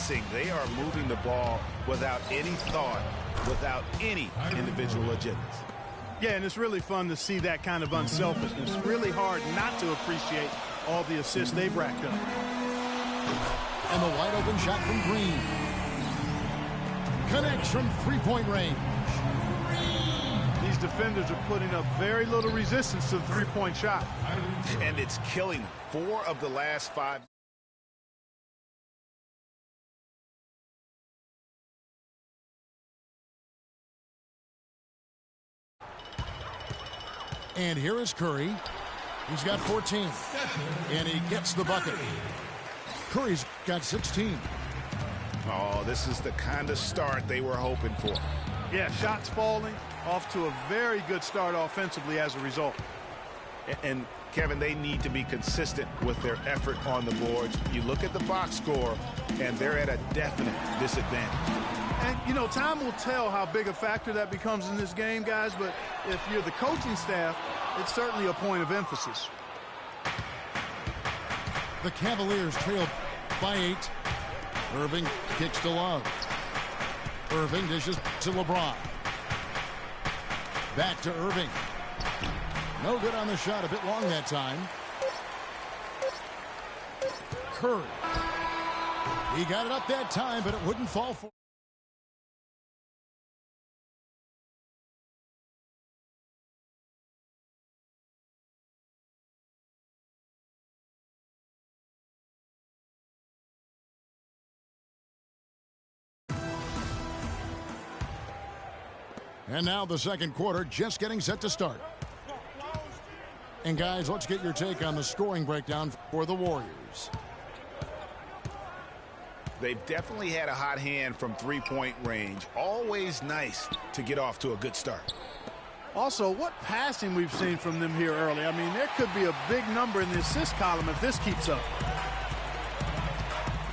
pressing. They are moving the ball without any thought, without any individual agendas. Yeah, and it's really fun to see that kind of unselfishness. Really hard not to appreciate all the assists they've racked up. And the wide open shot from Green. Connects from three-point range. These defenders are putting up very little resistance to the three-point shot. And it's killing them. 4 of the last 5. And here is Curry. He's got 14. And he gets the bucket. Curry's got 16. Oh, this is the kind of start they were hoping for. Yeah, shots falling, off to a very good start offensively as a result. And Kevin, they need to be consistent with their effort on the boards. You look at the box score, and they're at a definite disadvantage. And, you know, time will tell how big a factor that becomes in this game, guys, but if you're the coaching staff, it's certainly a point of emphasis. The Cavaliers trail by 8. Irving kicks to Love. Irving dishes to LeBron. Back to Irving. No good on the shot, a bit long that time. Curry. He got it up that time, but it wouldn't fall for. And now the second quarter just getting set to start. And guys, let's get your take on the scoring breakdown for the Warriors. They've definitely had a hot hand from three-point range. Always nice to get off to a good start. Also, what passing we've seen from them here early. I mean, there could be a big number in the assist column if this keeps up.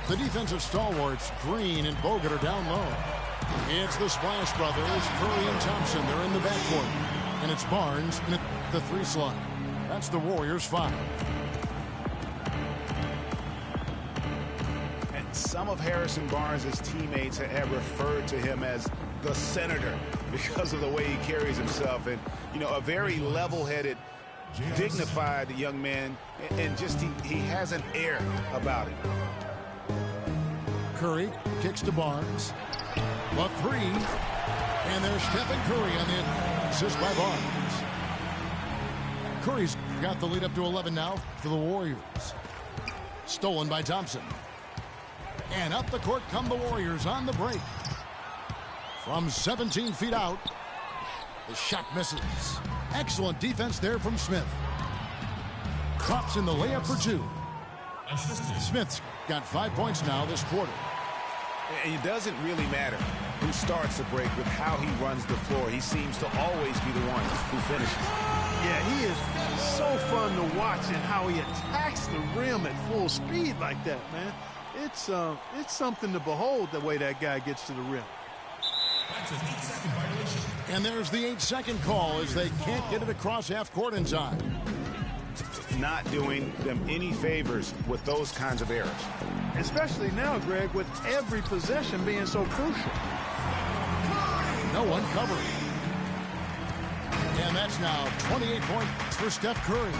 The defensive stalwarts, Green and Bogut, are down low. It's the Splash Brothers, Curry and Thompson. They're in the backcourt. And it's Barnes in the 3 slot. That's the Warriors' 5. And some of Harrison Barnes' teammates have referred to him as the senator because of the way he carries himself. And, you know, a very level-headed, dignified young man. And just he has an air about him. Curry kicks to Barnes. A 3. And there's Stephen Curry on the assist by Barnes. Curry's got the lead up to 11 now for the Warriors. Stolen by Thompson. And up the court come the Warriors on the break. From 17 feet out. The shot misses. Excellent defense there from Smith. Drops in the layup for 2. Smith's got 5 points now this quarter. And it doesn't really matter who starts the break with how he runs the floor. He seems to always be the one who finishes. Yeah, he is so fun to watch and how he attacks the rim at full speed like that, man. It's something to behold the way that guy gets to the rim. That's an 8-second violation. And there's the 8-second call as they can't get it across half court in time. Not doing them any favors with those kinds of errors. Especially now, Greg, with every possession being so crucial. No one covering. And that's now 28 points for Steph Curry.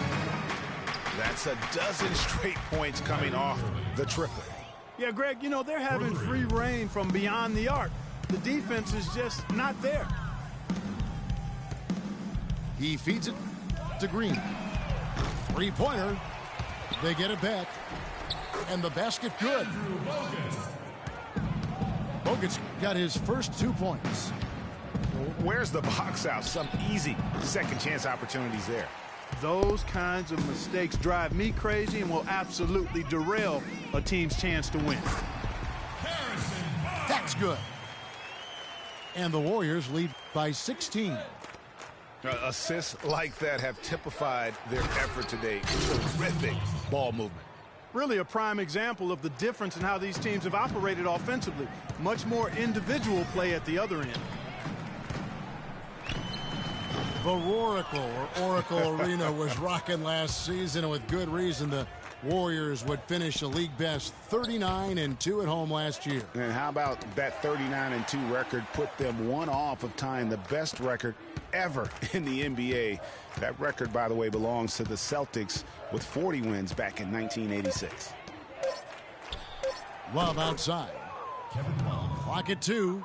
That's a dozen straight points coming off the triplet. Yeah, Greg, you know, they're having free reign from beyond the arc. The defense is just not there. He feeds it to Green. 3-pointer. They get it back. And the basket good. Bogut's got his first 2 points. Where's the box out? Some easy second chance opportunities there. Those kinds of mistakes drive me crazy and will absolutely derail a team's chance to win. That's good. And the Warriors lead by 16. Assists like that have typified their effort today. Terrific ball movement. Really a prime example of the difference in how these teams have operated offensively. Much more individual play at the other end. The Oracle Arena was rocking last season, and with good reason. The Warriors would finish a league best 39-2 at home last year. And how about that 39-2 record put them one off of tying the best record ever in the NBA. That record, by the way, belongs to the Celtics with 40 wins back in 1986. Love outside. Clock at 2.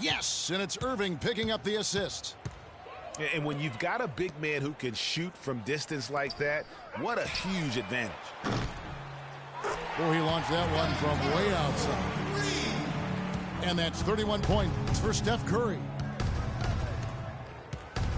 Yes, and it's Irving picking up the assist. And when you've got a big man who can shoot from distance like that, what a huge advantage. Oh, he launched that one from way outside. And that's 31 points for Steph Curry.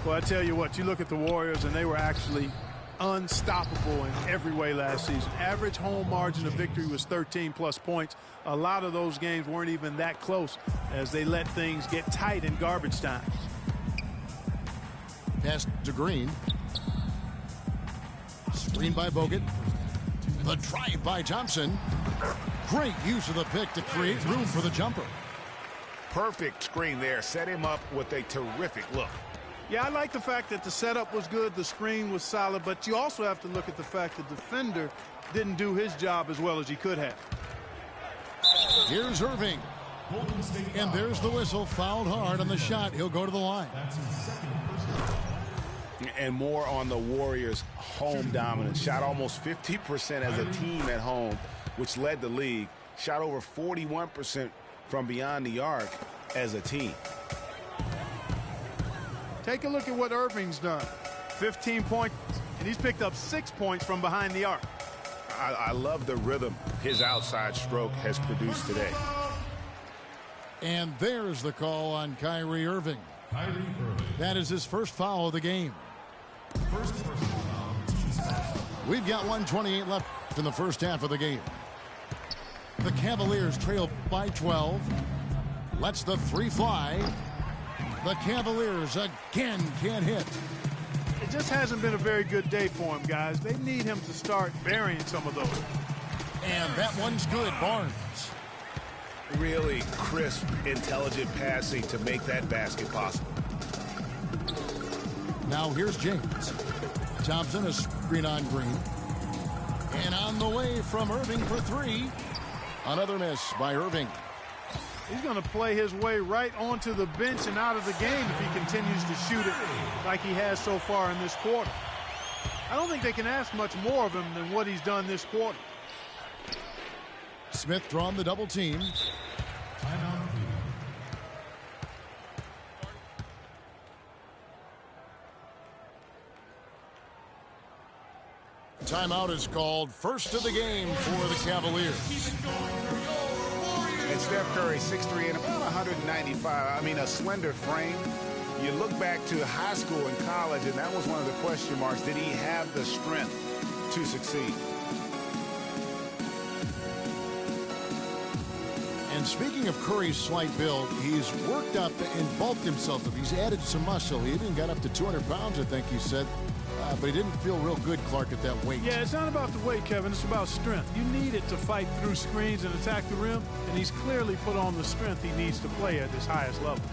Well, I tell you what, you look at the Warriors, and they were actually unstoppable in every way last season. Average home margin of victory was 13-plus points. A lot of those games weren't even that close as they let things get tight in garbage time. Pass to Green. Screen by Bogut. The drive by Thompson. Great use of the pick to create room for the jumper. Perfect screen there. Set him up with a terrific look. Yeah, I like the fact that the setup was good, the screen was solid, but you also have to look at the fact the defender didn't do his job as well as he could have. Here's Irving. And there's the whistle. Fouled hard on the shot. He'll go to the line. And more on the Warriors' home dominance. Shot almost 50% as a team at home, which led the league. Shot over 41% from beyond the arc as a team. Take a look at what Irving's done. 15 points, and he's picked up 6 points from behind the arc. I love the rhythm his outside stroke has produced today. And there's the call on Kyrie Irving. That is his first foul of the game. We've got 1:28 left in the first half of the game. The Cavaliers trail by 12. Lets the three fly. The Cavaliers again can't hit. It just hasn't been a very good day for him, guys. They need him to start burying some of those. And that one's good, Barnes. Really crisp, intelligent passing to make that basket possible. Now here's James. Thompson, a screen on Green. And on the way from Irving for three. Another miss by Irving. He's going to play his way right onto the bench and out of the game if he continues to shoot it like he has so far in this quarter. I don't think they can ask much more of him than what he's done this quarter. Smith drawn the double team. Timeout is called. First of the game for the Cavaliers. And Steph Curry, 6'3" and about 195. I mean, a slender frame. You look back to high school and college, and that was one of the question marks. Did he have the strength to succeed? And speaking of Curry's slight build, he's worked up and bulked himself up. He's added some muscle. He even got up to 200 pounds, I think he said. But he didn't feel real good, Clark, at that weight. Yeah, it's not about the weight, Kevin. It's about strength. You need it to fight through screens and attack the rim, and he's clearly put on the strength he needs to play at his highest level.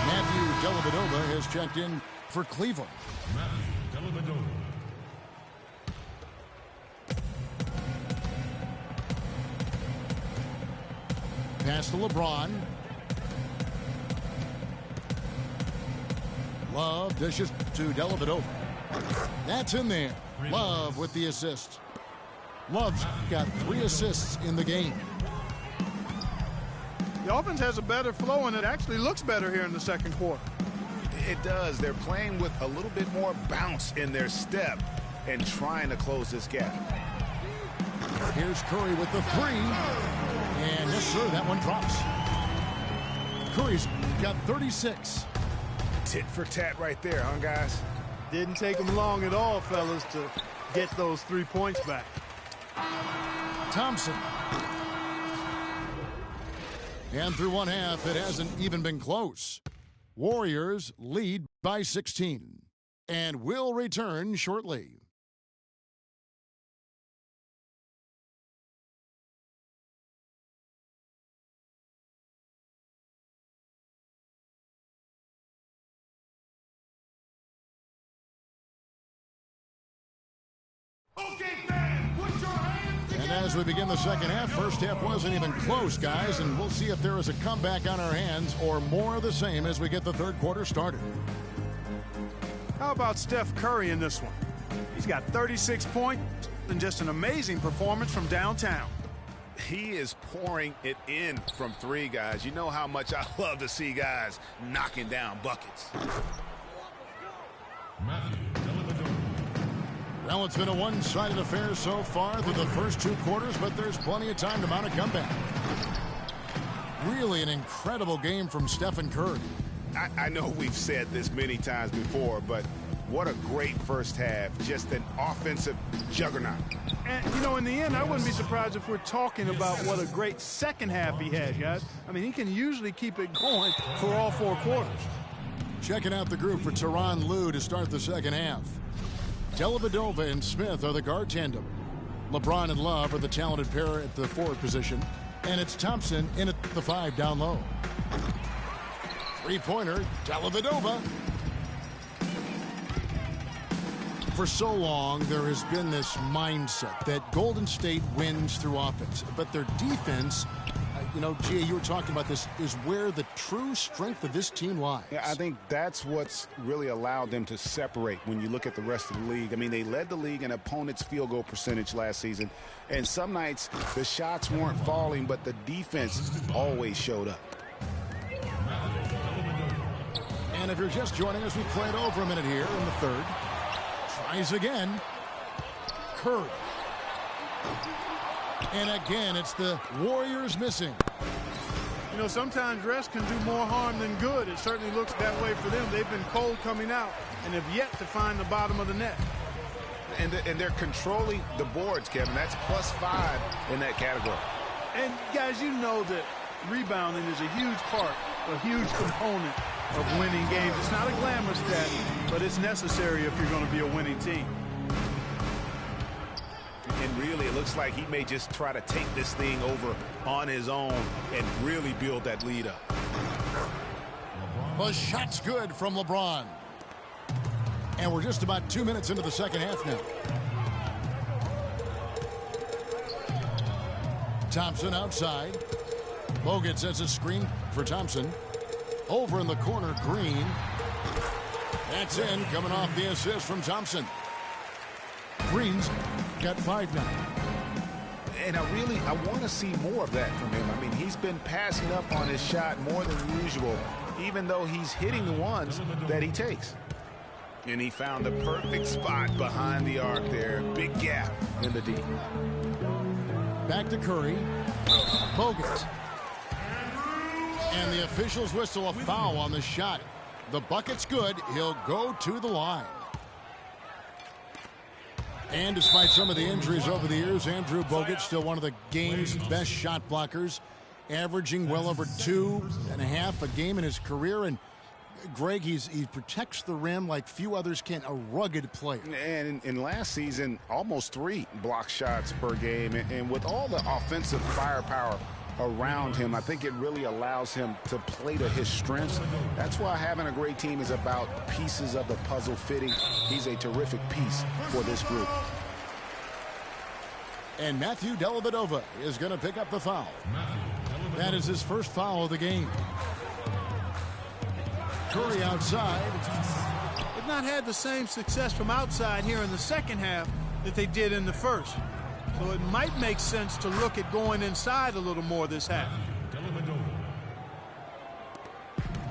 Matthew Dellavedova has checked in for Cleveland. Matthew Dellavedova. Pass to LeBron. Love dishes to Dellavedova. That's in there. Love with the assist. Love's got 3 assists in the game. The offense has a better flow, and it actually looks better here in the second quarter. It does. They're playing with a little bit more bounce in their step and trying to close this gap. Here's Curry with the 3. And yes, sir, that one drops. Curry's got 36. Tit for tat right there, huh, guys? Didn't take him long at all, fellas, to get those 3 points back. Thompson. And through one half, it hasn't even been close. Warriors lead by 16. And will return shortly. And as we begin the second half, first half wasn't even close, guys, and we'll see if there is a comeback on our hands or more of the same as we get the third quarter started. How about Steph Curry in this one? He's got 36 points and just an amazing performance from downtown. He is pouring it in from three, guys. You know how much I love to see guys knocking down buckets. Well, it's been a one-sided affair so far through the first two quarters, but there's plenty of time to mount a comeback. Really an incredible game from Stephen Curry. I know we've said this many times before, but what a great first half. Just an offensive juggernaut. And, you know, in the end, I wouldn't be surprised if we're talking about what a great second half he had, guys. I mean, he can usually keep it going for all four quarters. Checking out the group for Tyronn Lue to start the second half. Dellavedova and Smith are the guard tandem. LeBron and Love are the talented pair at the forward position. And it's Thompson in at the 5 down low. Three-pointer, Dellavedova. For so long, there has been this mindset that Golden State wins through offense. But their defense, you know, Gia, you were talking about this, is where the true strength of this team lies. Yeah, I think that's what's really allowed them to separate when you look at the rest of the league. I mean, they led the league in opponents' field goal percentage last season. And some nights, the shots weren't falling, but the defense always showed up. And if you're just joining us, we played over a minute here in the third. Tries again. Curry. And again, it's the Warriors missing. You know, sometimes rest can do more harm than good. It certainly looks that way for them. They've been cold coming out and have yet to find the bottom of the net. And they're controlling the boards, Kevin. That's +5 in that category. And, guys, you know that rebounding is a huge part, a huge component of winning games. It's not a glamorous stat, but it's necessary if you're going to be a winning team. And really, it looks like he may just try to take this thing over on his own and really build that lead up. The shot's good from LeBron. And we're just about 2 minutes into the second half now. Thompson outside. Bogut sets a screen for Thompson. Over in the corner, Green. That's in, coming off the assist from Thompson. Green's got 5 now. And I want to see more of that from him. I mean, he's been passing up on his shot more than usual, even though he's hitting the ones that he takes. And he found the perfect spot behind the arc there. Big gap in the D. Back to Curry. Bogut. And the officials whistle a foul on the shot. The bucket's good. He'll go to the line. And despite some of the injuries over the years, Andrew Bogut still one of the game's best shot blockers, averaging well over 2.5 a game in his career. And Greg, he protects the rim like few others can. A rugged player. And in last season, almost 3 block shots per game. And with all the offensive firepower around him, I think it really allows him to play to his strengths. That's why having a great team is about pieces of the puzzle fitting. He's a terrific piece for this group. And Matthew Dellavedova is going to pick up the foul. That is his first foul of the game. Curry outside. They've not had the same success from outside here in the second half that they did in the first. So it might make sense to look at going inside a little more this half.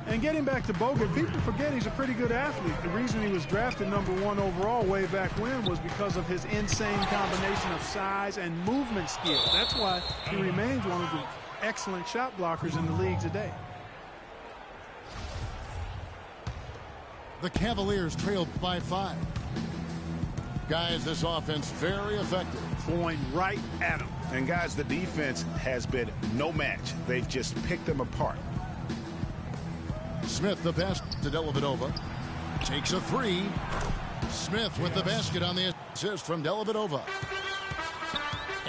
And getting back to Bogut, people forget he's a pretty good athlete. The reason he was drafted #1 overall way back when was because of his insane combination of size and movement skill. That's why he remains one of the excellent shot blockers in the league today. The Cavaliers trailed by 5. Guys, this offense very effective. Going right at him. And guys, the defense has been no match. They've just picked them apart. Smith the pass to Dellavedova. Takes a 3. Smith with the basket on the assist from Dellavedova.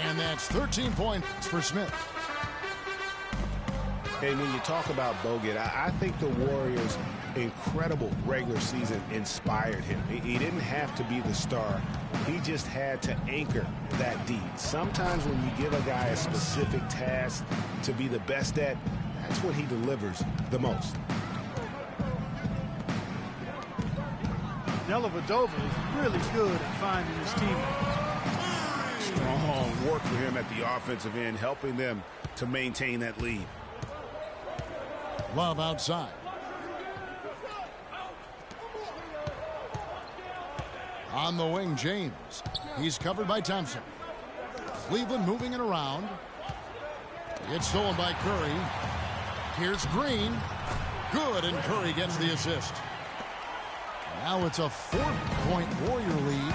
And that's 13 points for Smith. And when you talk about Bogut, I think the Warriors' incredible regular season inspired him. He didn't have to be the star. He just had to anchor that deed. Sometimes when you give a guy a specific task to be the best at, that's when he delivers the most. Dellavedova is really good at finding his teammates. Strong work for him at the offensive end, helping them to maintain that lead. Love outside. On the wing, James. He's covered by Thompson. Cleveland moving it around. It's stolen by Curry. Here's Green. Good, and Curry gets the assist. Now it's a 4-point Warrior lead.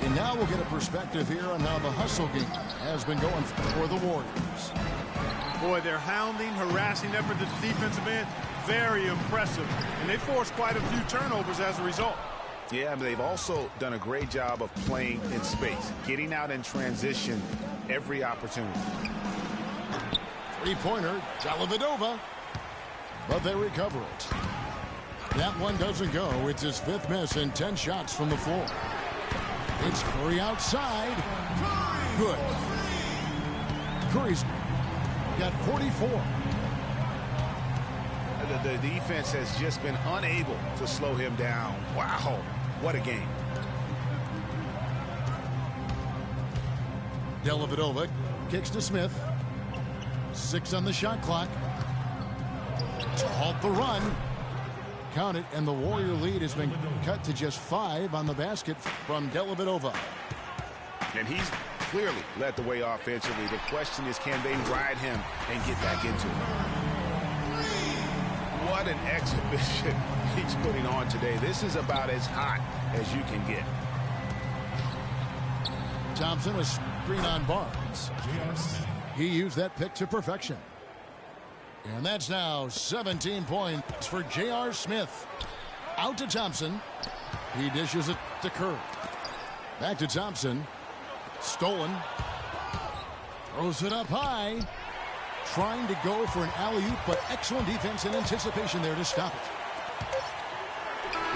And now we'll get a perspective here on how the hustle game has been going for the Warriors. Boy, their hounding, harassing effort at the defensive end, very impressive. And they forced quite a few turnovers as a result. Yeah, but they've also done a great job of playing in space, getting out in transition every opportunity. Three-pointer, Dellavedova. But they recover it. That one doesn't go. It's his 5th miss and 10 shots from the floor. It's Curry outside. Good. Curry's got 44. The defense has just been unable to slow him down. Wow, what a game. Dellavedova kicks to Smith. 6 on the shot clock. To halt the run. Count it, and the Warrior lead has been cut to just 5 on the basket from Dellavedova. And he's clearly led the way offensively. The question is, can they ride him and get back into it? What an exhibition he's putting on today. This is about as hot as you can get. Thompson, a screen on Barnes. He used that pick to perfection. And that's now 17 points for J.R. Smith. Out to Thompson. He dishes it to Curry. Back to Thompson. Stolen. Throws it up high. Trying to go for an alley-oop, but excellent defense and anticipation there to stop it.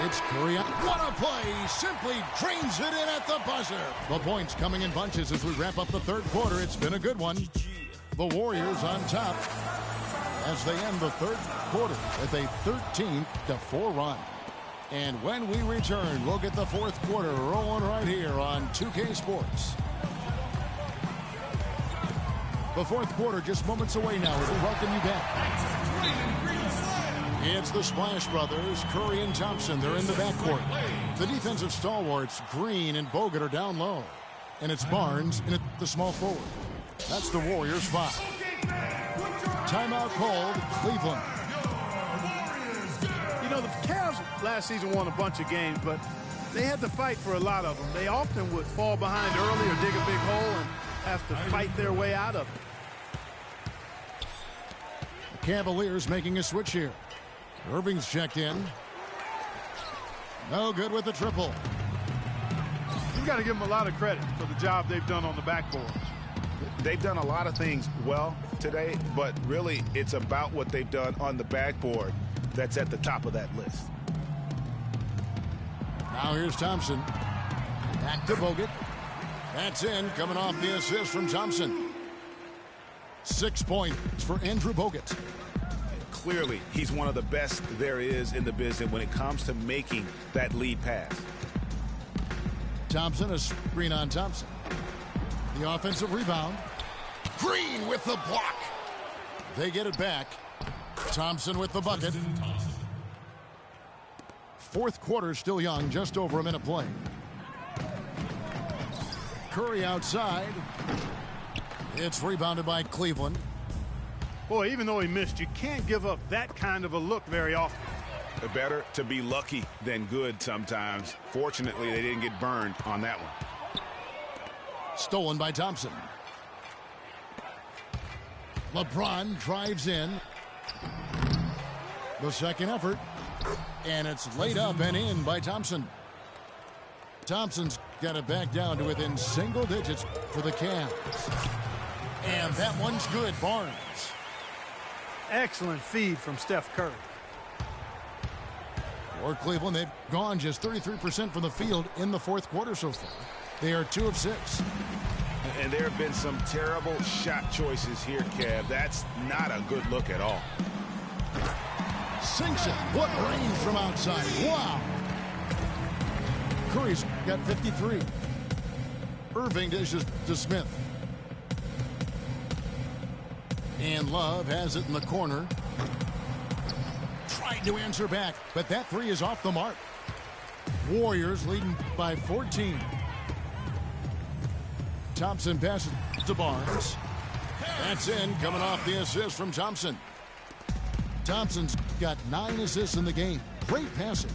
It's Curry. What a play! Simply drains it in at the buzzer. The points coming in bunches as we wrap up the 3rd quarter. It's been a good one. The Warriors on top as they end the 3rd quarter with a 13-4 run. And when we return, we'll get the 4th quarter rolling right here on 2K Sports. The 4th quarter just moments away now as we welcome you back. It's the Splash Brothers, Curry and Thompson. They're in the backcourt. The defensive stalwarts, Green and Bogut, are down low. And it's Barnes in the small forward. That's the Warriors' 5. Timeout called, Cleveland. You know, the Cavs last season won a bunch of games, but they had to fight for a lot of them. They often would fall behind early or dig a big hole and have to fight their way out of it. The Cavaliers making a switch here. Irving's checked in. No good with the triple. You've got to give them a lot of credit for the job they've done on the backboard. They've done a lot of things well today, but really it's about what they've done on the backboard that's at the top of that list. Now here's Thompson. Back to Bogut. That's in, coming off the assist from Thompson. 6 points for Andrew Bogut. Clearly, he's one of the best there is in the business when it comes to making that lead pass. Thompson, a screen on Thompson. The offensive rebound. Green with the block. They get it back. Thompson with the bucket. 4th quarter still young, just over a minute play. Curry outside. It's rebounded by Cleveland. Boy, even though he missed, you can't give up that kind of a look very often. Better to be lucky than good sometimes. Fortunately, they didn't get burned on that one. Stolen by Thompson. LeBron drives in. The second effort. And it's laid up and in by Thompson. Thompson's got it back down to within single digits for the Cavs. And that one's good, Barnes. Excellent feed from Steph Curry. For Cleveland, they've gone just 33% from the field in the fourth quarter so far. They are 2 of 6. And there have been some terrible shot choices here, Kev. That's not a good look at all. Sinks it. What range from outside. Wow. Curry's got 53. Irving dishes to Smith. And Love has it in the corner. Trying to answer back, but that three is off the mark. Warriors leading by 14. Thompson passes to Barnes. That's in, coming off the assist from Thompson. Thompson's got 9 assists in the game. Great passing.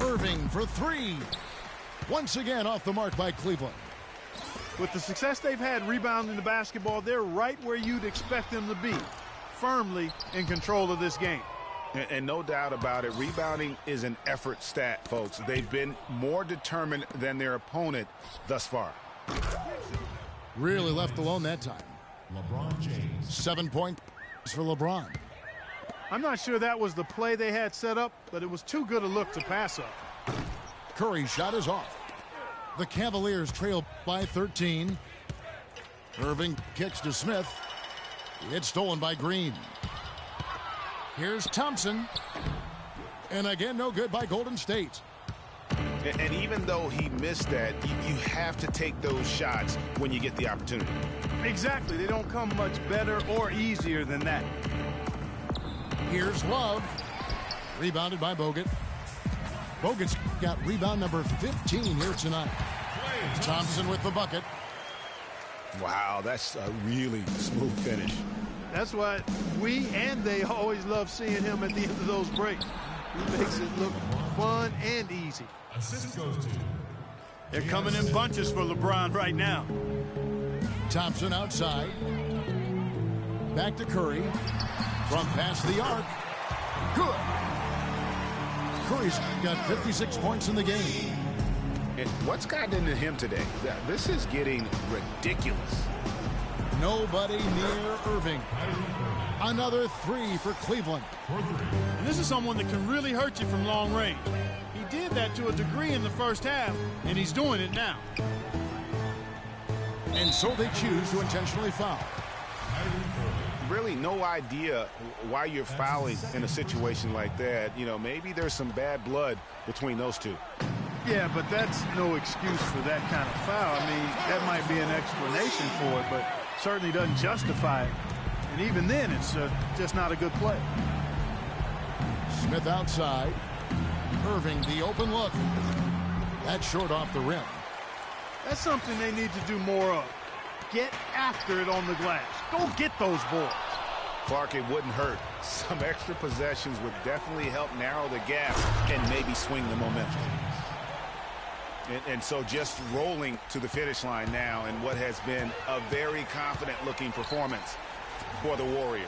Irving for 3. Once again off the mark by Cleveland. With the success they've had rebounding the basketball, they're right where you'd expect them to be, firmly in control of this game. And no doubt about it, rebounding is an effort stat, folks. They've been more determined than their opponent thus far. Really left alone that time. LeBron James. 7 points for LeBron. I'm not sure that was the play they had set up, but it was too good a look to pass up. Curry's shot is off. The Cavaliers trail by 13. Irving kicks to Smith. It's stolen by Green. Here's Thompson. And again, no good by Golden State. And even though he missed that, you have to take those shots when you get the opportunity. Exactly. They don't come much better or easier than that. Here's Love. Rebounded by Bogut. Bogut's got rebound number 15 here tonight. Thompson with the bucket. Wow, that's a really smooth finish. That's why we and they always love seeing him at the end of those breaks. He makes it look fun and easy. Assist goes to. They're coming in bunches for LeBron right now. Thompson outside. Back to Curry. From past the arc. Good. Curry's got 56 points in the game. And what's gotten into him today? This is getting ridiculous. Nobody near Irving. Another 3 for Cleveland. And this is someone that can really hurt you from long range. He did that to a degree in the first half, and he's doing it now. And so they choose to intentionally foul. Really no idea why you're fouling in a situation like that. You know, maybe there's some bad blood between those two. Yeah, but that's no excuse for that kind of foul. I mean, that might be an explanation for it, but certainly doesn't justify it. And even then, it's just not a good play. Smith outside. Irving, the open look. That's short off the rim. That's something they need to do more of. Get after it on the glass. Go get those boards. Clark, it wouldn't hurt. Some extra possessions would definitely help narrow the gap and maybe swing the momentum. And so just rolling to the finish line now in what has been a very confident-looking performance for the Warriors.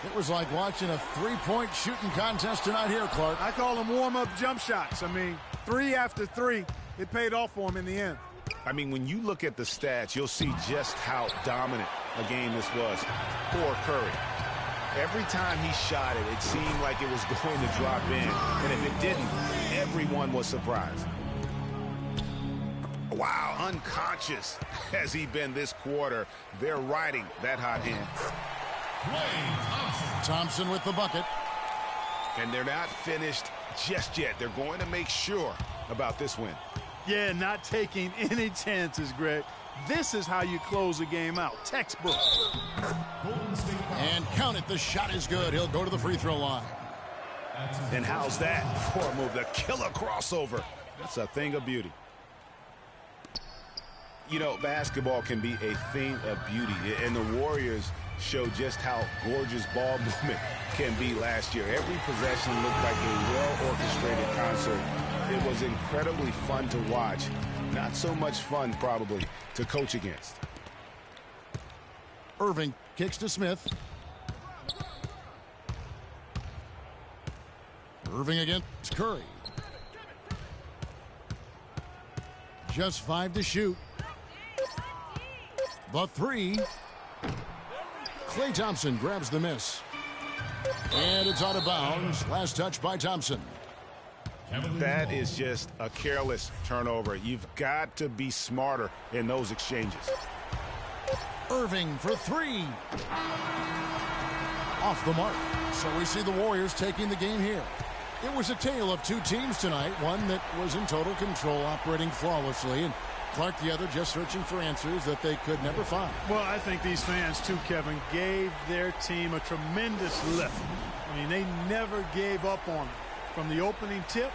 It was like watching a three-point shooting contest tonight here, Clark. I call them warm-up jump shots. I mean, 3 after 3, it paid off for him in the end. I mean, when you look at the stats, you'll see just how dominant a game this was for Curry. Every time he shot it, it seemed like it was going to drop in. And if it didn't, everyone was surprised. Wow, unconscious has he been this quarter. They're riding that hot hand. Thompson with the bucket. And they're not finished just yet. They're going to make sure about this win. Yeah, not taking any chances, Greg. This is how you close a game out. Textbook. And count it. The shot is good. He'll go to the free throw line. And how's that for a move? The killer crossover. That's a thing of beauty. You know, basketball can be a thing of beauty. And the Warriors showed just how gorgeous ball movement can be last year. Every possession looked like a well-orchestrated concert. It was incredibly fun to watch. Not so much fun, probably, to coach against. Irving kicks to Smith. Irving against Curry. Just 5 to shoot. The 3. Klay Thompson grabs the miss. And it's out of bounds. Last touch by Thompson. That is just a careless turnover. You've got to be smarter in those exchanges. Irving for three. Off the mark. So we see the Warriors taking the game here. It was a tale of two teams tonight. One that was in total control, operating flawlessly, and Clark the other just searching for answers that they could never find. Well, I think these fans, too, Kevin, gave their team a tremendous lift. I mean, they never gave up on it. From the opening tip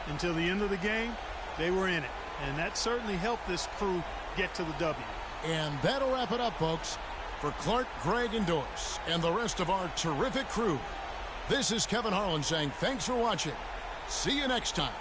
until the end of the game, they were in it. And that certainly helped this crew get to the W. And that'll wrap it up, folks. For Clark, Greg, and Doris, and the rest of our terrific crew, this is Kevin Harlan saying thanks for watching. See you next time.